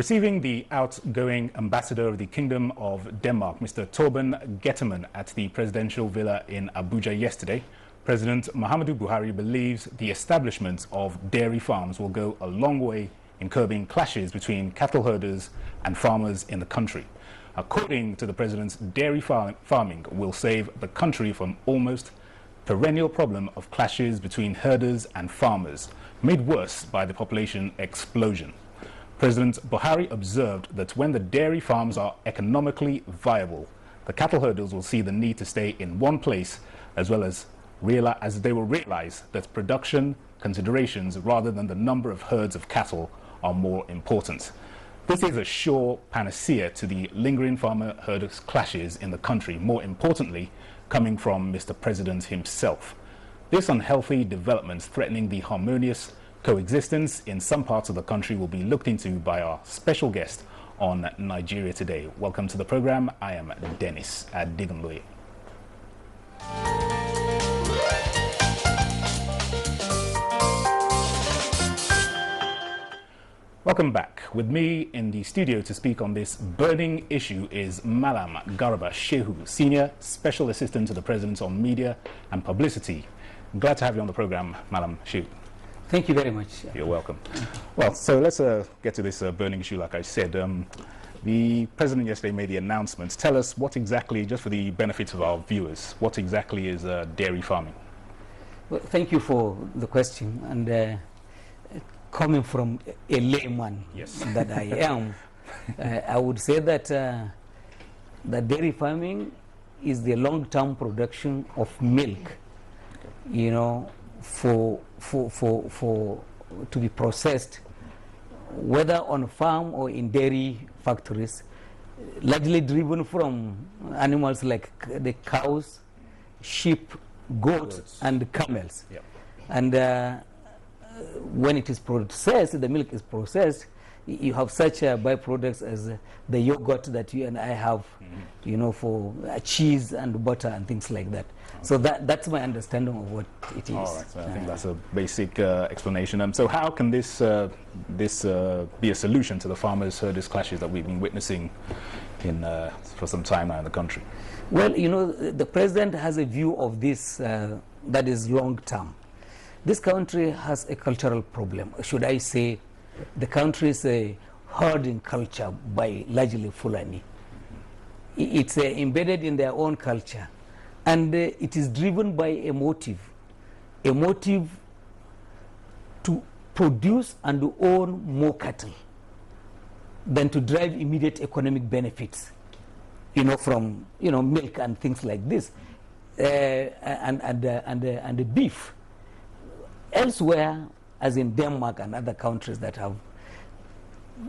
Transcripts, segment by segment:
Receiving the outgoing ambassador of the Kingdom of Denmark, Mr. TORBEN GETTERMANN, at the presidential villa in Abuja yesterday, President MUHAMMADU Buhari believes the establishment of dairy farms will go a long way in curbing clashes between cattle herders and farmers in the country. According to the president, dairy farming will save the country from almost perennial problem of clashes between herders and farmers, made worse by the population explosion. President Buhari observed that when the dairy farms are economically viable, the cattle herders will see the need to stay in one place, as well as they will realize that production considerations rather than the number of herds of cattle are more important. This is a sure panacea to the lingering farmer-herders clashes in the country, more importantly, coming from Mr. President himself. This unhealthy development threatening the harmonious coexistence in some parts of the country will be looked into by our special guest on Nigeria Today. Welcome to the program. I am Dennis Adigunloye. Welcome back. With me in the studio to speak on this burning issue is Malam Garba Shehu, Senior Special Assistant to the President on Media and Publicity. Glad to have you on the program, Malam Shehu. Thank you very much. You're welcome. Well, so let's get to this burning issue. Like I said, the President yesterday made the announcements. Tell us what exactly, just for the benefit of our viewers, what exactly is dairy farming? Well, thank you for the question. And coming from a layman, yes, that I am, I would say that that dairy farming is the long-term production of milk, you know, to be processed, whether on farm or in dairy factories, largely driven from animals like the cows, sheep, goats, and camels. Yep. And when it is processed, the milk is processed, you have such byproducts as the yogurt that you and I have, you know, for cheese and butter and things like that. So that's my understanding of what it is. All right, so I think that's a basic explanation. So how can this be a solution to the farmers-herders clashes that we've been witnessing for some time now in the country? Well, you know, the president has a view of this that is long-term. This country has a cultural problem. Should I say the country is a herding culture by largely Fulani. It's embedded in their own culture. And it is driven by a motive to produce and own more cattle than to drive immediate economic benefits, you know, from, you know, milk and things like this, and the beef. Elsewhere, as in Denmark and other countries that have,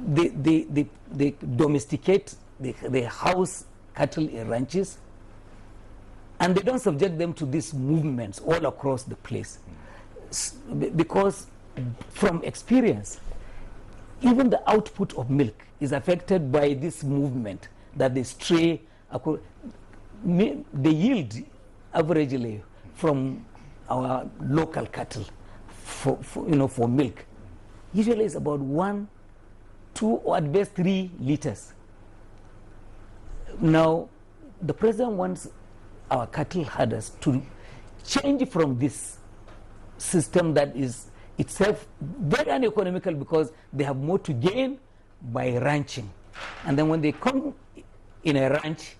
they domesticate, they house cattle in ranches, and they don't subject them to these movements all across the place. Because from experience, even the output of milk is affected by this movement that they stray. The yield averagely from our local cattle for milk usually is about 1, 2, or at best 3 liters. Now, the president wants our cattle herders to change from this system that is itself very uneconomical because they have more to gain by ranching. And then when they come in a ranch,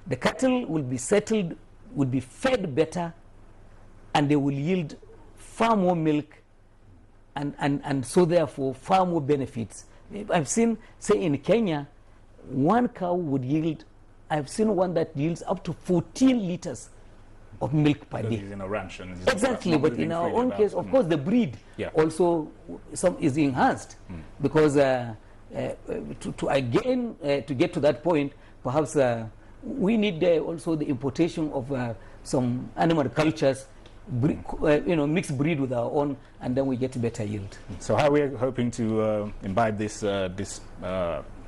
the cattle will be settled, will be fed better, and they will yield far more milk and so therefore far more benefits. I've seen, say in Kenya, one cow would yield, I've seen one that yields up to 14 liters of milk per day. He's in a ranch and exactly, but in our own case, of course, the breed also is enhanced because to get to that point, perhaps we need also the importation of some animal cultures, mixed breed with our own, and then we get better yield. So how are we hoping to imbibe this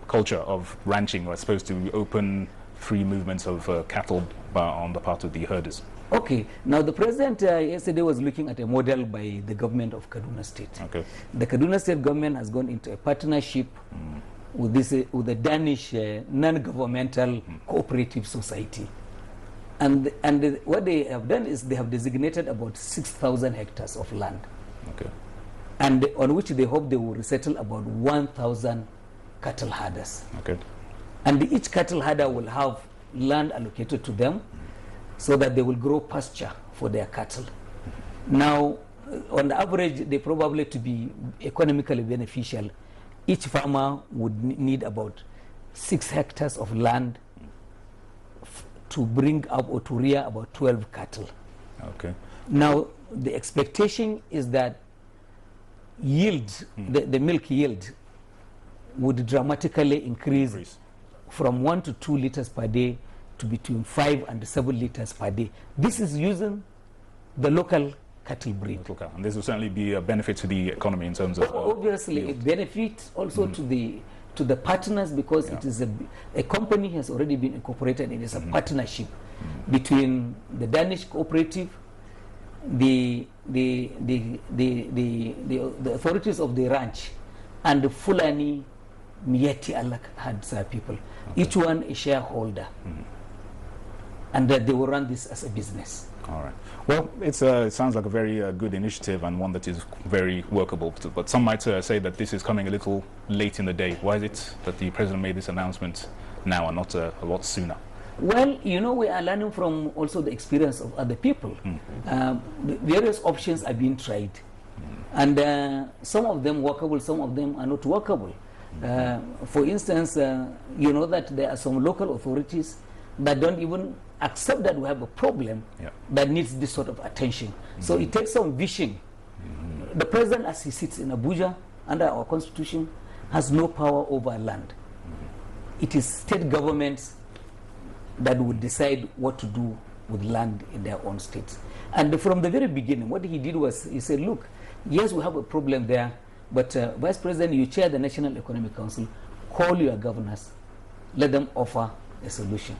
culture of ranching, or as opposed to open free movements of cattle on the part of the herders? Okay, now the president yesterday was looking at a model by the government of Kaduna State. Okay. The Kaduna State government has gone into a partnership with the Danish non-governmental cooperative society. And what they have done is they have designated about 6,000 hectares of land. Okay. And on which they hope they will resettle about 1,000 cattle herders. Okay. And each cattle herder will have land allocated to them so that they will grow pasture for their cattle. Now, on the average, they probably, to be economically beneficial, each farmer would need about 6 hectares of land to bring up or to rear about 12 cattle. Okay. Now, the expectation is that yield, the milk yield, would dramatically increase from 1 to 2 liters per day to between 5 and 7 liters per day. This is using the local cattle breed. And this will certainly be a benefit to the economy in terms of obviously yield. It benefits also to the partners, because it is a company has already been incorporated. It is a partnership between the Danish cooperative, the authorities of the ranch, and the Fulani Mieti Allah Hadza people. Okay. Each one a shareholder, and that they will run this as a business. All right. Well, it sounds like a very good initiative and one that is very workable. But some might say that this is coming a little late in the day. Why is it that the president made this announcement now and not a lot sooner? Well, you know, we are learning from also the experience of other people. Various options are being tried. And some of them workable, some of them are not workable. For instance, you know that there are some local authorities that don't even accept that we have a problem that needs this sort of attention. So it takes some vision. The president, as he sits in Abuja under our constitution, has no power over land. It is state governments that would decide what to do with land in their own states. And from the very beginning, what he did was, he said, look, yes, we have a problem there, but Vice President, you chair the National Economic Council, call your governors, let them offer a solution.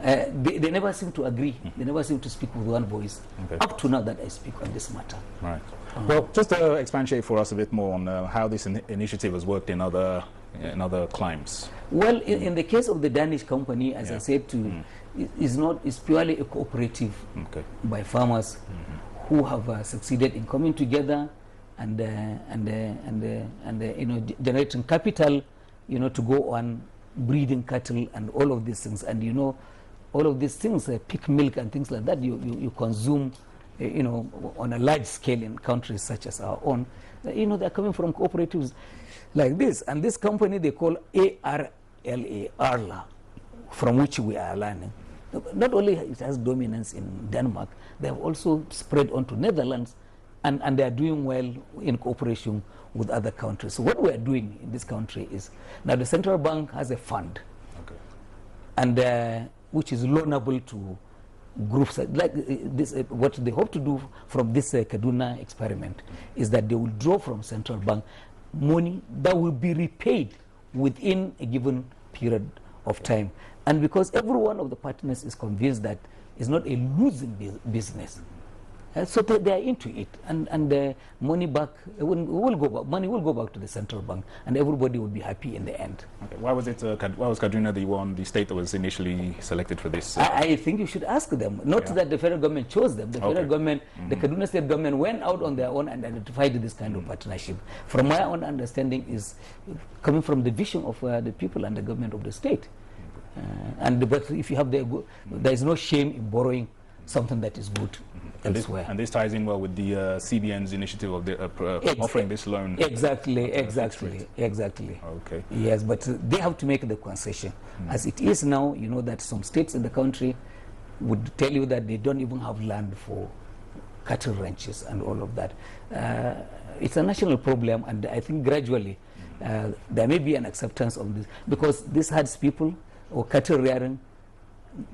They never seem to agree. They never seem to speak with one voice. Okay. Up to now that I speak on this matter. Right. Well, just expatiate for us a bit more on how this initiative has worked in other climes. Well, in the case of the Danish company, as I said, it's purely a cooperative by farmers who have succeeded in coming together and you know, generating capital, you know, to go on breeding cattle and all of these things. And you know, all of these things, pig milk and things like that, you consume, you know, on a large scale in countries such as our own. You know, they're coming from cooperatives like this. And this company they call ARLA, from which we are learning. Not only it has dominance in Denmark, they have also spread onto Netherlands, and they are doing well in cooperation with other countries. So what we are doing in this country is, now the central bank has a fund, and which is loanable to groups like this. What they hope to do from this Kaduna experiment is that they will draw from central bank money that will be repaid within a given period of time. And because every one of the partners is convinced that it's not a losing business, so they are into it, and the money back will go back. Money will go back to the central bank, and everybody will be happy in the end. Okay. Why was Kaduna the state that was initially selected for this? I think you should ask them. Not that the federal government chose them. The federal government, the Kaduna state government, went out on their own and identified this kind of partnership. From my own understanding, is coming from the vision of the people and the government of the state. But if you have there is no shame in borrowing something that is good elsewhere. And this ties in well with the CBN's initiative of offering this loan. Exactly. Okay. Yes, but they have to make the concession. As it is now, you know that some states in the country would tell you that they don't even have land for cattle ranches and all of that. It's a national problem, and I think gradually there may be an acceptance of this, because this herds people or cattle rearing,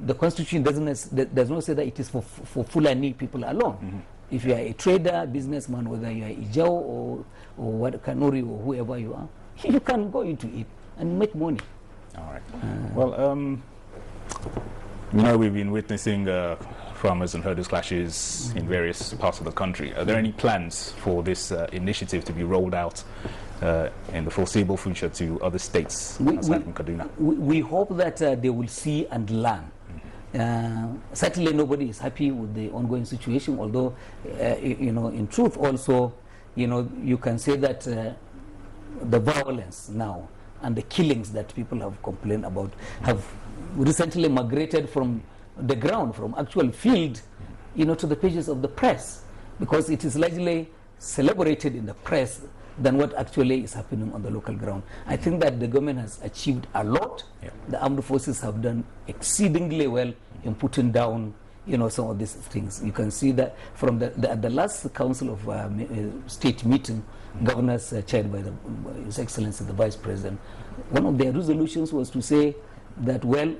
the constitution does not say that it is for Fulani people alone. If you are a trader, businessman, whether you are Ijao or what Kanuri or whoever you are, you can go into it and make money. All right. Well, you know, we've been witnessing farmers and herders clashes in various parts of the country. Are there any plans for this initiative to be rolled out in the foreseeable future to other states aside from Kaduna? We hope that they will see and learn. Certainly nobody is happy with the ongoing situation, although you know, in truth also, you know, you can say that the violence now and the killings that people have complained about have recently migrated from the ground, from actual field, you know, to the pages of the press, because it is largely celebrated in the press than what actually is happening on the local ground. I think that the government has achieved a lot. The armed forces have done exceedingly well in putting down, you know, some of these things. You can see that from the last Council of State meeting, governors chaired by His Excellency the Vice President, one of their resolutions was to say that, well,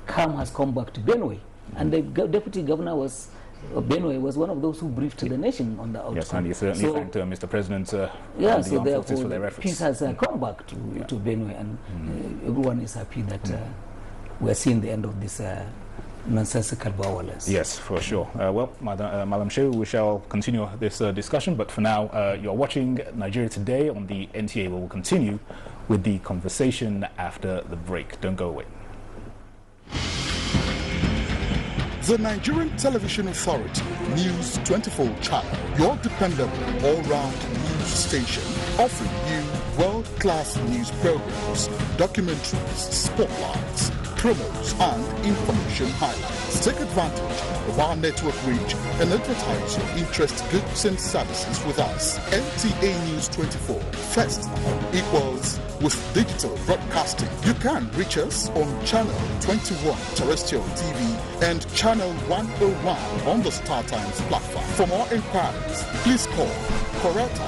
calm has come back to Benue. And the deputy governor was Benue was one of those who briefed the nation on the outcome. Yes, and he certainly thanked Mr. President and the armed forces for their efforts. Peace has come back to Benue, and everyone is happy that we are seeing the end of this nonsensical violence. Yes, for sure. Well, Madam Shehu, we shall continue this discussion, but for now, you're watching Nigeria Today on the NTA, where we'll continue with the conversation after the break. Don't go away. The Nigerian Television Authority News 24 channel, your dependable all-round news station, offering you world-class news programs, documentaries, spotlights, promos, and information highlights. Take advantage of our network reach and advertise your interest, goods and services with us. NTA News 24, first equals with digital broadcasting. You can reach us on Channel 21 terrestrial TV and Channel 101 on the StarTimes platform. For more inquiries, please call Coretta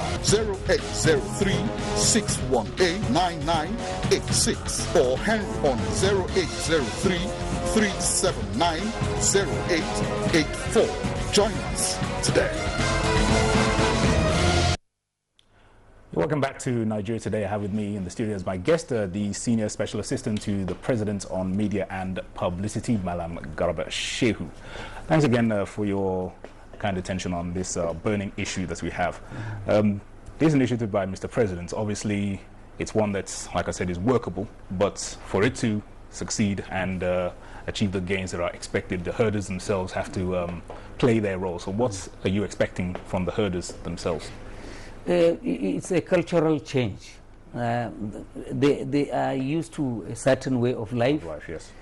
0803 618 9986 or Henry on 0803 379 0884. Join us today. Welcome back to Nigeria Today. I have with me in the studio as my guest the Senior Special Assistant to the President on Media and Publicity, Malam Garba Shehu. Thanks again for your kind attention on this burning issue that we have. This initiative by Mr. President, obviously it's one that's, like I said, is workable, but for it to succeed and achieve the gains that are expected, the herders themselves have to play their role. So what are you expecting from the herders themselves? It's a cultural change. They are used to a certain way of life. Yes.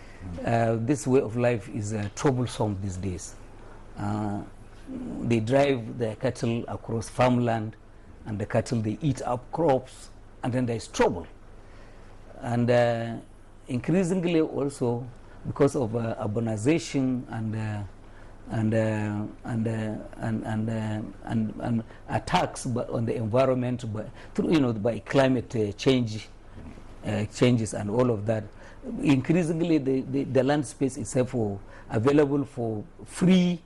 This way of life is troublesome these days. They drive their cattle across farmland, and the cattle, they eat up crops, and then there's trouble. And increasingly also, because of urbanization and attacks on the environment by climate changes and all of that, increasingly the land space itself available for free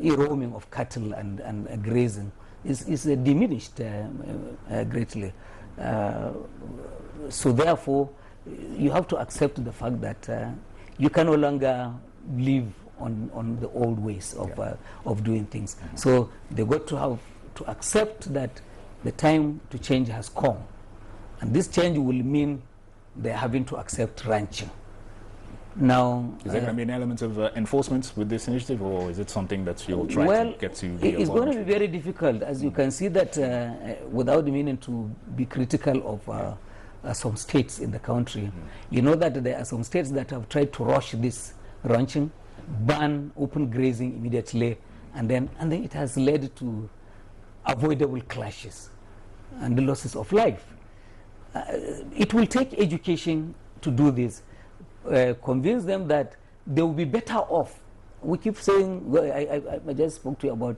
roaming of cattle and grazing is diminished greatly. So therefore you have to accept the fact that you can no longer live on the old ways of doing things. So they got to have to accept that the time to change has come, and this change will mean they're having to accept ranching. Now, is there going to be an element of enforcement with this initiative, or is it something that you'll try to get to be it's going to be very difficult, as you can see that without meaning to be critical of some states in the country. You know that there are some states that have tried to rush this ranching, ban open grazing immediately, and then it has led to avoidable clashes and the losses of life. It will take education to do this. Convince them that they will be better off. We keep saying, well, I just spoke to you about,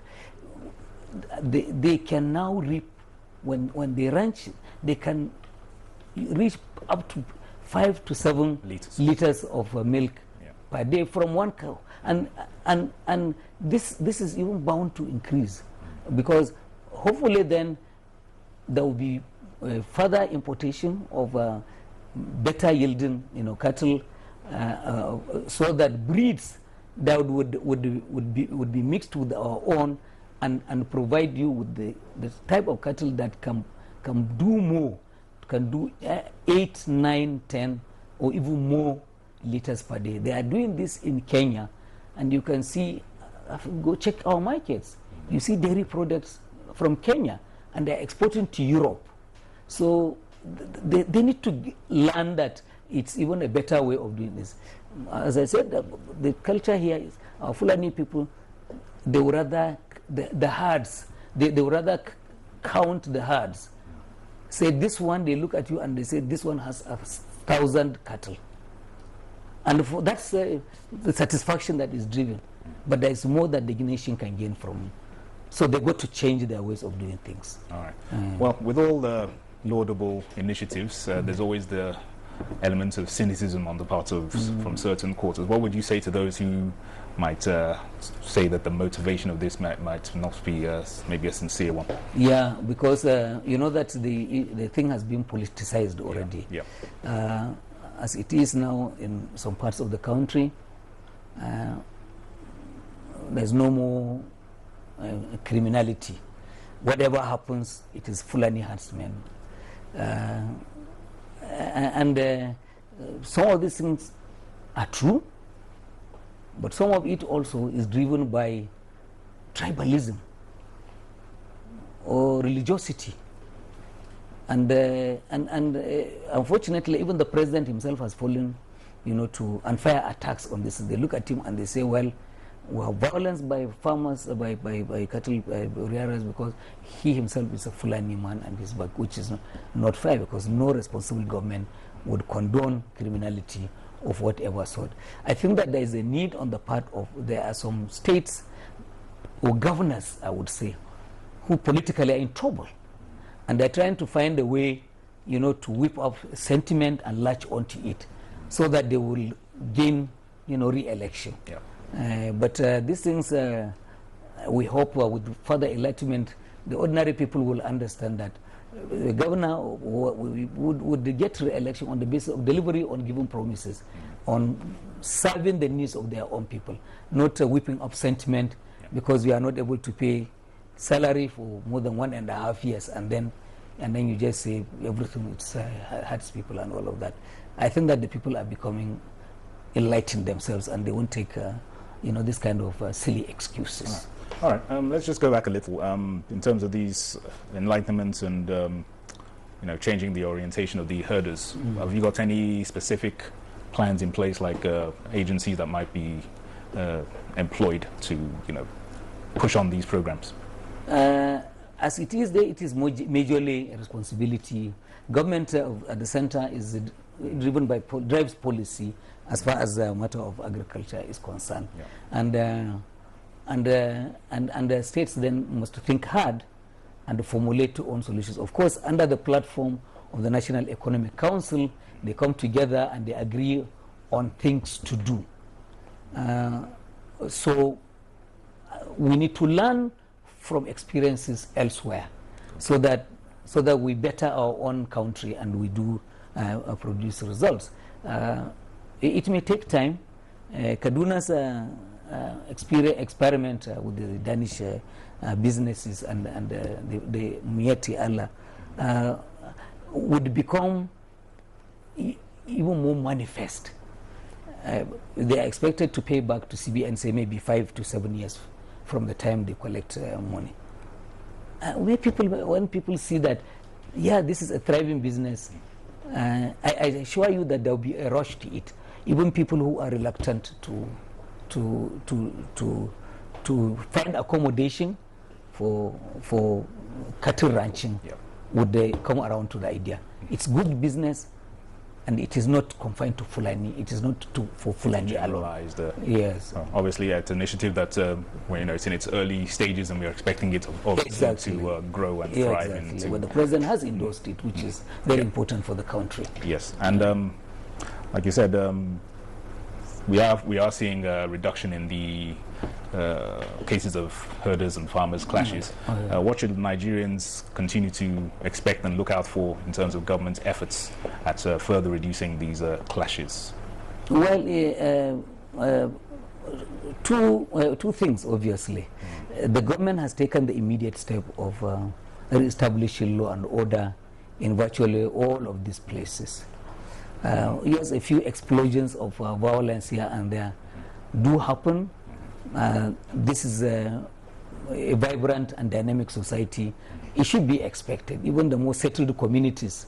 they can now reap, when they ranch, they can reach up to 5 to 7 liters of milk per day from one cow, and this is even bound to increase, because hopefully then there will be further importation of better yielding cattle, so that breeds that would be mixed with our own and provide you with the type of cattle that can can do more, can do 8, 9, 10 or even more liters per day. They are doing this in Kenya, and you can see, go check our markets. You see dairy products from Kenya, and they're exporting to Europe. So they need to learn that it's even a better way of doing this. As I said, the culture here is our Fulani people, they would rather, the herds, they would rather count the herds. Say this one, they look at you and they say this one has 1,000 cattle. And that's the satisfaction that is driven. But there is more that the nation can gain from it. So they got to change their ways of doing things. All right. Well, with all the laudable initiatives, there's always the elements of cynicism on the part of from certain quarters. What would you say to those who might say that the motivation of this might not be maybe a sincere one? Yeah, because you know that the thing has been politicized already. Yeah. As it is now in some parts of the country, there's no more criminality. Whatever happens, it is Fulani herdsmen. And some of these things are true, but some of it also is driven by tribalism or religiosity. And unfortunately, even the president himself has fallen, to unfair attacks on this. They look at him and they say, well, we have violence by farmers, by cattle rearers, because he himself is a Fulani man and his back, which is not fair, because no responsible government would condone criminality of whatever sort. I think that there is a need on the part of, there are some states or governors, I would say, who politically are in trouble. And they're trying to find a way, to whip up sentiment and latch onto it so that they will gain, re-election. Yeah. But these things, we hope with further enlightenment, the ordinary people will understand that the governor would get re-election on the basis of delivery on given promises, on serving the needs of their own people, not whipping up sentiment because we are not able to pay salary for more than 1.5 years, and then you just say everything hurts people and all of that. I think that the people are becoming enlightened themselves, and they won't take this kind of silly excuses. All right. Let's just go back a little in terms of these enlightenments and changing the orientation of the herders. Have you got any specific plans in place, like agencies that might be employed to push on these programs? As it is there, it is majorly a responsibility. Government at the center is driven by drives policy as far as the matter of agriculture is concerned. Yeah. And the states then must think hard and formulate their own solutions. Of course, under the platform of the National Economic Council, they come together and they agree on things to do. So we need to learn from experiences elsewhere, so that we better our own country and we do produce results. It may take time. Kaduna's experiment with the Danish businesses and the Mieti Allah would become even more manifest. They are expected to pay back to CBN, say maybe 5 to 7 years from the time they collect money. When people see that, this is a thriving business, I assure you that there will be a rush to it. Even people who are reluctant to find accommodation for cattle ranching, would they come around to the idea. It's good business, and it is not confined to Fulani. It is not for Fulani alone. Yes. Obviously, it's an initiative that it's in its early stages, and we are expecting it to grow and thrive. Exactly. But the president has endorsed it, which is very important for the country. Yes, and like you said, we are seeing a reduction in the cases of herders and farmers clashes. What should Nigerians continue to expect and look out for in terms of government efforts at further reducing these clashes? Well, two things, obviously. The government has taken the immediate step of re-establishing law and order in virtually all of these places. Yes, a few explosions of violence here and there do happen. This is a vibrant and dynamic society. It should be expected. Even the most settled communities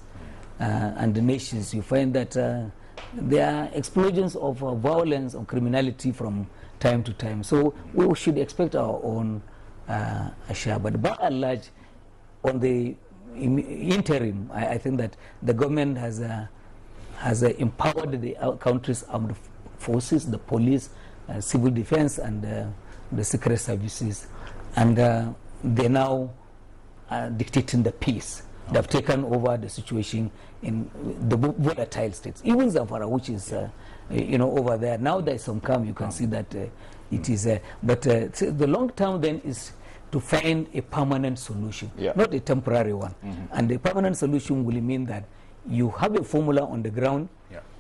and the nations, you find that there are explosions of violence or criminality from time to time. So we should expect our own share. But by and large, on the interim, I think that the government has empowered the country's armed forces, the police, civil defense, and the secret services, and they now are dictating the peace. They have taken over the situation in the volatile states. Even Zamfara, which is over there, now there is some calm. You can see that it is. But the long term then is to find a permanent solution, not a temporary one. And the permanent solution will mean that you have a formula on the ground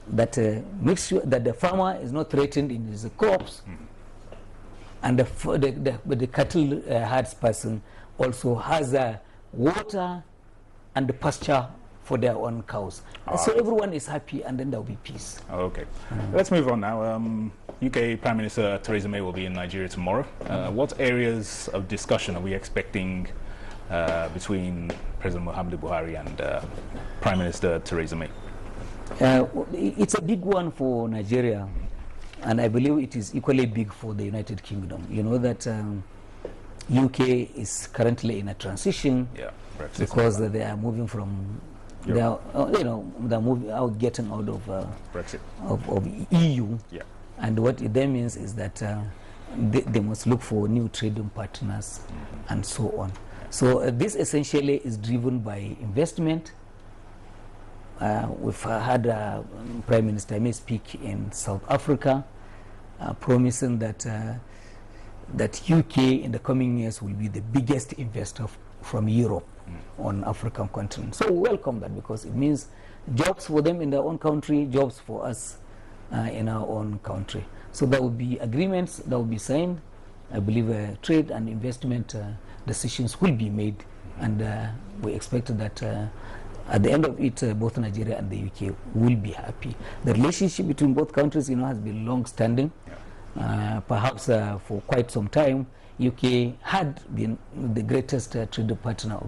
that makes sure that the farmer is not threatened in his crops, and the cattle herds person also has water and the pasture for their own cows. So everyone is happy, and then there will be peace. Okay. Let's move on now. UK Prime Minister Theresa May will be in Nigeria tomorrow. What areas of discussion are we expecting between President Muhammadu Buhari and Prime Minister Theresa May? It's a big one for Nigeria, and I believe it is equally big for the United Kingdom. You know that UK is currently in a transition because they are moving from they are moving out, getting out of Brexit of EU, and what it then means is that they must look for new trading partners and so on. So this essentially is driven by investment. We've had Prime Minister May speak in South Africa, promising that that UK in the coming years will be the biggest investor from Europe on African continent. So we welcome that, because it means jobs for them in their own country, jobs for us in our own country. So there will be agreements that will be signed. I believe trade and investment decisions will be made, and we expect that at the end of it, both Nigeria and the UK will be happy. The relationship between both countries, has been long-standing. Perhaps for quite some time, UK had been the greatest trading partner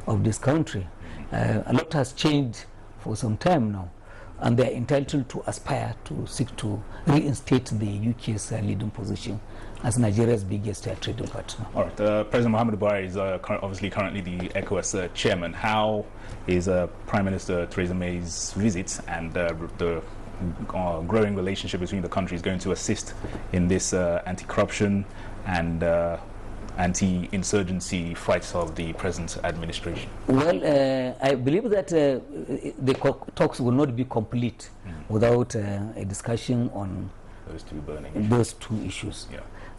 of this country. A lot has changed for some time now, and they are entitled to aspire to seek to reinstate the UK's leading position as Nigeria's biggest trading partner. All right, President Muhammadu Buhari is obviously currently the ECOWAS chairman. How is Prime Minister Theresa May's visit and the growing relationship between the countries going to assist in this anti-corruption and anti-insurgency fights of the present administration? Well, I believe that the talks will not be complete without a discussion on those two issues.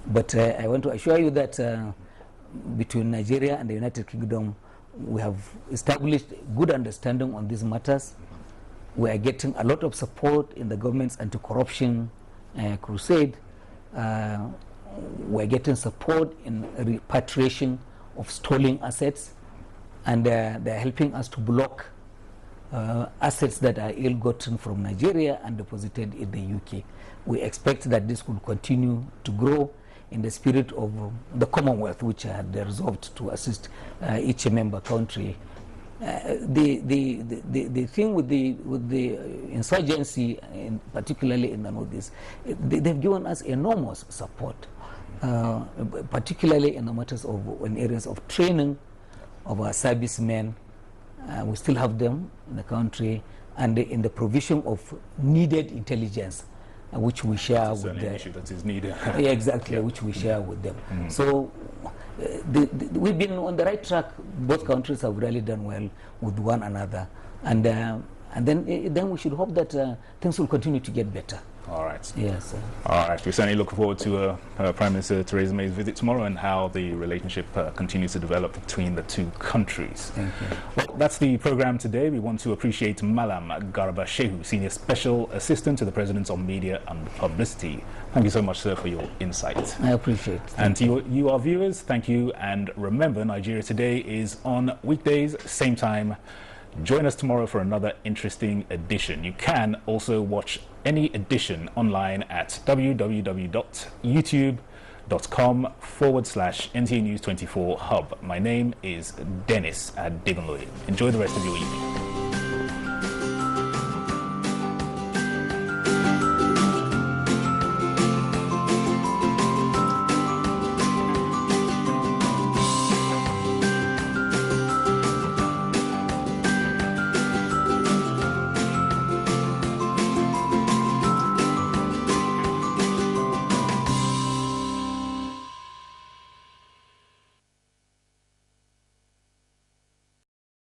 But I want to assure you that between Nigeria and the United Kingdom, we have established good understanding on these matters. We are getting a lot of support in the government's anti-corruption crusade. We're getting support in repatriation of stolen assets, and they're helping us to block assets that are ill-gotten from Nigeria and deposited in the UK. We expect that this will continue to grow in the spirit of the Commonwealth, which had resolved to assist each member country. The thing with the insurgency, particularly in the Northeast, they've given us enormous support, particularly in the matters of in areas of training of our servicemen. We still have them in the country, and in the provision of needed intelligence, which we share with them. Issue that is needed. Yeah, exactly, which we share with them. So we've been on the right track. Both countries have really done well with one another, and then we should hope that things will continue to get better. All right. Yes, sir. All right. We certainly look forward to Prime Minister Theresa May's visit tomorrow and how the relationship continues to develop between the two countries. Thank you. Well, that's the program today. We want to appreciate Malam Garba Shehu, Senior Special Assistant to the President on Media and Publicity. Thank you so much, sir, for your insight. I appreciate it. And to you, our viewers, thank you. And remember, Nigeria Today is on weekdays, same time. Join us tomorrow for another interesting edition. You can also watch any edition online at www.youtube.com/NTA News 24 Hub. My name is Dennis Adegunloye. Enjoy the rest of your evening.